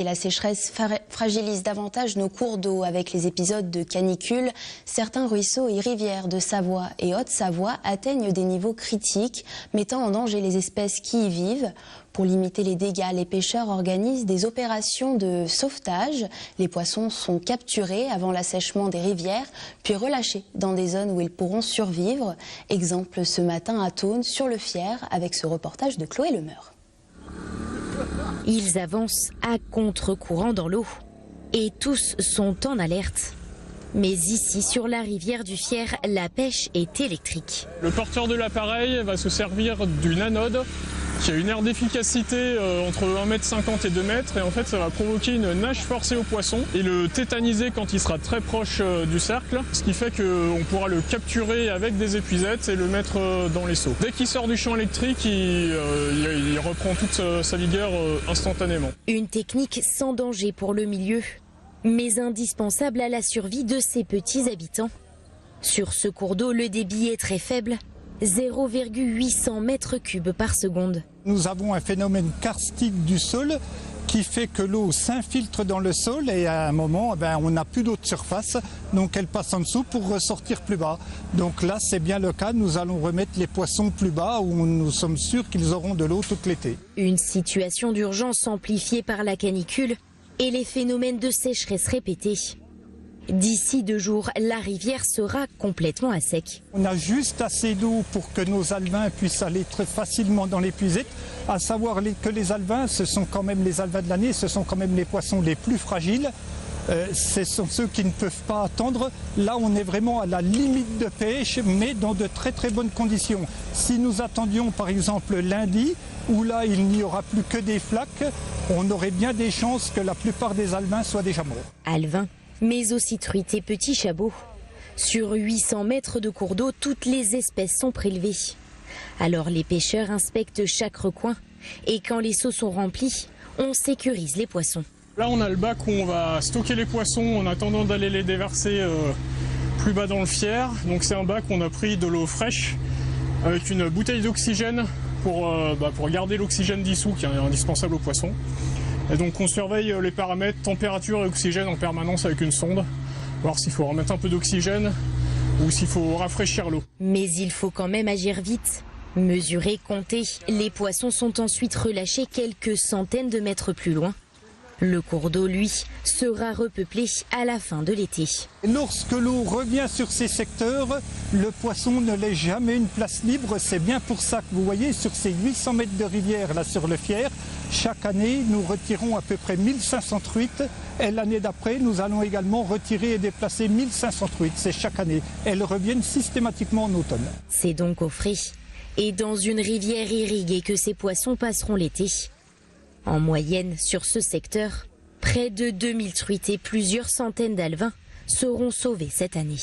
Et la sécheresse fragilise davantage nos cours d'eau avec les épisodes de canicule. Certains ruisseaux et rivières de Savoie et Haute-Savoie atteignent des niveaux critiques, mettant en danger les espèces qui y vivent. Pour limiter les dégâts, les pêcheurs organisent des opérations de sauvetage. Les poissons sont capturés avant l'assèchement des rivières, puis relâchés dans des zones où ils pourront survivre. Exemple ce matin à Thônes, sur le Fier, avec ce reportage de Chloé Lemeur. Ils avancent à contre-courant dans l'eau et tous sont en alerte. Mais ici, sur la rivière du Fier, la pêche est électrique. Le porteur de l'appareil va se servir d'une anode qui a une aire d'efficacité entre 1,50 m et 2 m. Et en fait, ça va provoquer une nage forcée au poisson et le tétaniser quand il sera très proche du cercle. Ce qui fait qu'on pourra le capturer avec des épuisettes et le mettre dans les seaux. Dès qu'il sort du champ électrique, il reprend toute sa vigueur instantanément. Une technique sans danger pour le milieu, mais indispensable à la survie de ces petits habitants. Sur ce cours d'eau, le débit est très faible, 0,800 mètres cubes par seconde. Nous avons un phénomène karstique du sol qui fait que l'eau s'infiltre dans le sol et à un moment, on n'a plus d'eau de surface, donc elle passe en dessous pour ressortir plus bas. Donc là, c'est bien le cas, nous allons remettre les poissons plus bas où nous sommes sûrs qu'ils auront de l'eau tout l'été. Une situation d'urgence amplifiée par la canicule et les phénomènes de sécheresse répétés. D'ici 2 jours, la rivière sera complètement à sec. On a juste assez d'eau pour que nos alevins puissent aller très facilement dans l'épuisette. À savoir que les alevins, ce sont quand même les alevins de l'année, ce sont quand même les poissons les plus fragiles. Ce sont ceux qui ne peuvent pas attendre. Là, on est vraiment à la limite de pêche, mais dans de très très bonnes conditions. Si nous attendions par exemple lundi, où là il n'y aura plus que des flaques, on aurait bien des chances que la plupart des alevins soient déjà morts. Alevins, mais aussi truites et petits chabots. Sur 800 mètres de cours d'eau, toutes les espèces sont prélevées. Alors les pêcheurs inspectent chaque recoin et quand les seaux sont remplis, on sécurise les poissons. Là, on a le bac où on va stocker les poissons en attendant d'aller les déverser plus bas dans le Fier. Donc c'est un bac où on a pris de l'eau fraîche avec une bouteille d'oxygène pour garder l'oxygène dissous qui est indispensable aux poissons. Et donc on surveille les paramètres température et oxygène en permanence avec une sonde, voir s'il faut remettre un peu d'oxygène ou s'il faut rafraîchir l'eau. Mais il faut quand même agir vite. Mesurer, compter. Les poissons sont ensuite relâchés quelques centaines de mètres plus loin. Le cours d'eau, lui, sera repeuplé à la fin de l'été. Lorsque l'eau revient sur ces secteurs, le poisson ne laisse jamais une place libre. C'est bien pour ça que vous voyez sur ces 800 mètres de rivière là sur le Fier, chaque année nous retirons à peu près 1500 truites et l'année d'après nous allons également retirer et déplacer 1500 truites. C'est chaque année. Elles reviennent systématiquement en automne. C'est donc au frais et dans une rivière irriguée que ces poissons passeront l'été. En moyenne, sur ce secteur, près de 2000 truites et plusieurs centaines d'alevins seront sauvés cette année.